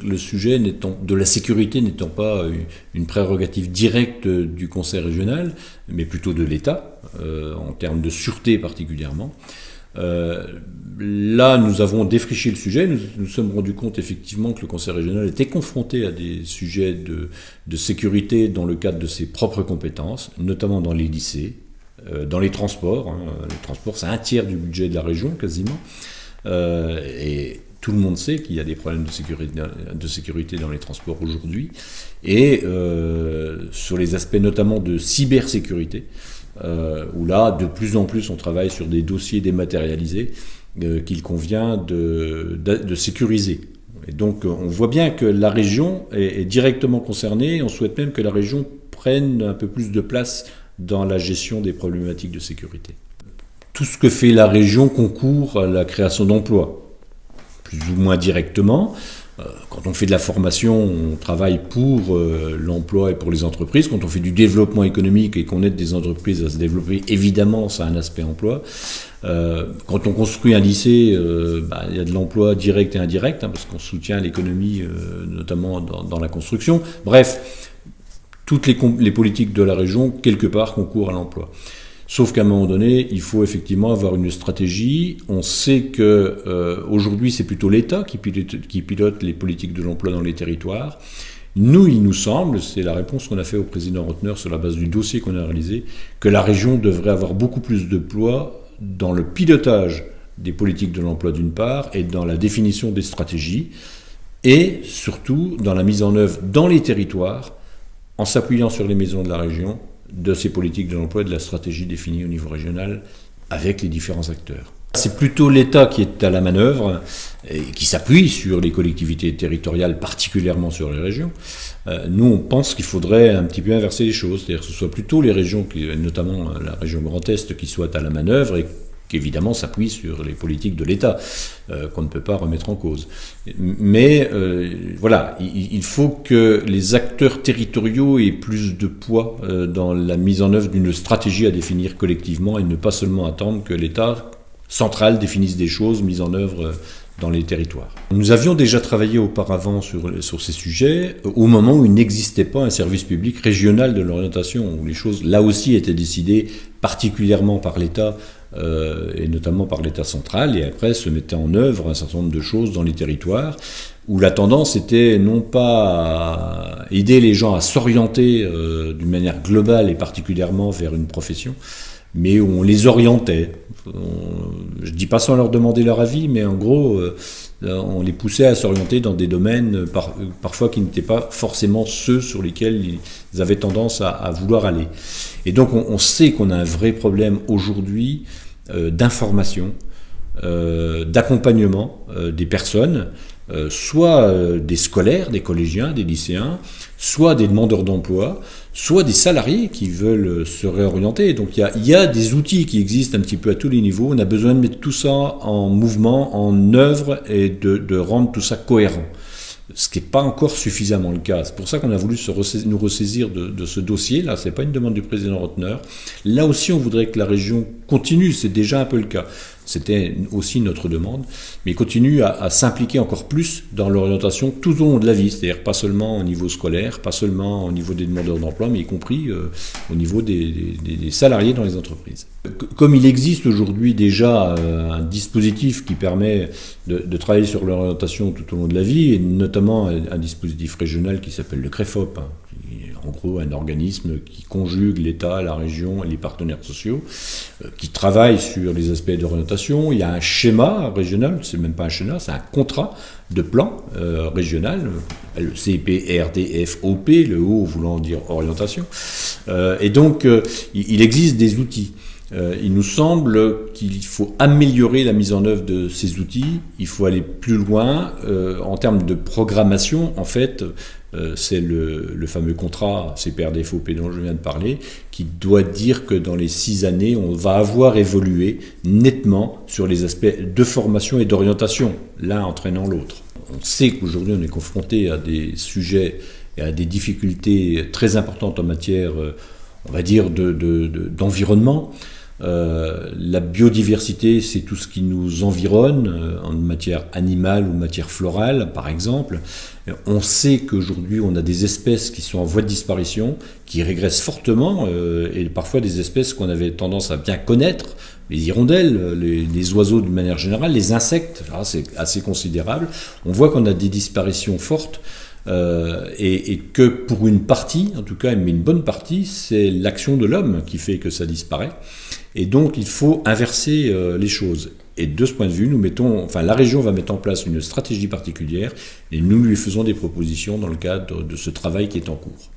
Le sujet de la sécurité n'étant pas une prérogative directe du Conseil régional, mais plutôt de l'État, en termes de sûreté particulièrement. Là, nous avons défriché le sujet. Nous sommes rendus compte effectivement que le Conseil régional était confronté à des sujets de sécurité dans le cadre de ses propres compétences, notamment dans les lycées, dans les transports. Les transports, c'est un tiers du budget de la région quasiment. Et tout le monde sait qu'il y a des problèmes de sécurité dans les transports aujourd'hui. Et sur les aspects notamment de cybersécurité, où là, de plus en plus, on travaille sur des dossiers dématérialisés qu'il convient de sécuriser. Et donc, on voit bien que la région est directement concernée. On souhaite même que la région prenne un peu plus de place dans la gestion des problématiques de sécurité. Tout ce que fait la région concourt à la création d'emplois, plus ou moins directement. Quand on fait de la formation, on travaille pour l'emploi et pour les entreprises. Quand on fait du développement économique et qu'on aide des entreprises à se développer, évidemment, ça a un aspect emploi. Quand on construit un lycée, il y a de l'emploi direct et indirect, parce qu'on soutient l'économie, notamment dans la construction. Bref, toutes les politiques de la région, quelque part, concourent à l'emploi. Sauf qu'à un moment donné, il faut effectivement avoir une stratégie. On sait que aujourd'hui, c'est plutôt l'État qui pilote les politiques de l'emploi dans les territoires. Nous, il nous semble, c'est la réponse qu'on a fait au président Rotner sur la base du dossier qu'on a réalisé, que la région devrait avoir beaucoup plus de poids dans le pilotage des politiques de l'emploi d'une part et dans la définition des stratégies et surtout dans la mise en œuvre dans les territoires en s'appuyant sur les maisons de la région de ces politiques de l'emploi et de la stratégie définie au niveau régional avec les différents acteurs. C'est plutôt l'État qui est à la manœuvre et qui s'appuie sur les collectivités territoriales, particulièrement sur les régions. Nous, on pense qu'il faudrait un petit peu inverser les choses, c'est-à-dire que ce soit plutôt les régions, notamment la région Grand Est, qui soient à la manœuvre et qui évidemment s'appuie sur les politiques de l'État, qu'on ne peut pas remettre en cause. Mais voilà, il faut que les acteurs territoriaux aient plus de poids dans la mise en œuvre d'une stratégie à définir collectivement et ne pas seulement attendre que l'État central définisse des choses mises en œuvre dans les territoires. Nous avions déjà travaillé auparavant sur ces sujets au moment où il n'existait pas un service public régional de l'orientation, où les choses là aussi étaient décidées particulièrement par l'État et notamment par l'État central, et après se mettait en œuvre un certain nombre de choses dans les territoires, où la tendance était non pas à aider les gens à s'orienter d'une manière globale et particulièrement vers une profession, mais où on les orientait. Je ne dis pas sans leur demander leur avis, mais en gros, on les poussait à s'orienter dans des domaines parfois qui n'étaient pas forcément ceux sur lesquels ils avaient tendance à vouloir aller. Et donc on sait qu'on a un vrai problème aujourd'hui d'information, d'accompagnement des personnes, soit des scolaires, des collégiens, des lycéens, soit des demandeurs d'emploi, soit des salariés qui veulent se réorienter. Donc il y a des outils qui existent un petit peu à tous les niveaux. On a besoin de mettre tout ça en mouvement, en œuvre et de rendre tout ça cohérent. Ce qui n'est pas encore suffisamment le cas. C'est pour ça qu'on a voulu nous ressaisir de ce dossier-là. Ce n'est pas une demande du président Rotner. Là aussi, on voudrait que la région continue. C'est déjà un peu le cas. C'était aussi notre demande. Mais continue à s'impliquer encore plus dans l'orientation tout au long de la vie. C'est-à-dire pas seulement au niveau scolaire, pas seulement au niveau des demandeurs d'emploi, mais y compris au niveau des salariés dans les entreprises. Comme il existe aujourd'hui déjà un dispositif qui permet de travailler sur l'orientation tout au long de la vie, et notamment un dispositif régional qui s'appelle le CREFOP, qui est en gros un organisme qui conjugue l'État, la région et les partenaires sociaux, qui travaille sur les aspects d'orientation. Il y a un schéma régional, c'est même pas un schéma, c'est un contrat de plan régional, le CPRDFOP, le O voulant dire orientation. Et donc, il existe des outils. Il nous semble qu'il faut améliorer la mise en œuvre de ces outils, il faut aller plus loin. En termes de programmation, en fait, c'est le fameux contrat CPRDFOP dont je viens de parler, qui doit dire que dans les 6 années, on va avoir évolué nettement sur les aspects de formation et d'orientation, l'un entraînant l'autre. On sait qu'aujourd'hui, on est confronté à des sujets et à des difficultés très importantes en matière, on va dire, d'environnement. La biodiversité, c'est tout ce qui nous environne, en matière animale ou matière florale, par exemple. On sait qu'aujourd'hui, on a des espèces qui sont en voie de disparition, qui régressent fortement, et parfois des espèces qu'on avait tendance à bien connaître, les hirondelles, les oiseaux d'une manière générale, les insectes, c'est assez considérable. On voit qu'on a des disparitions fortes. Et que pour une partie, en tout cas, mais une bonne partie, c'est l'action de l'homme qui fait que ça disparaît. Et donc, il faut inverser les choses. Et de ce point de vue, la région va mettre en place une stratégie particulière et nous lui faisons des propositions dans le cadre de ce travail qui est en cours.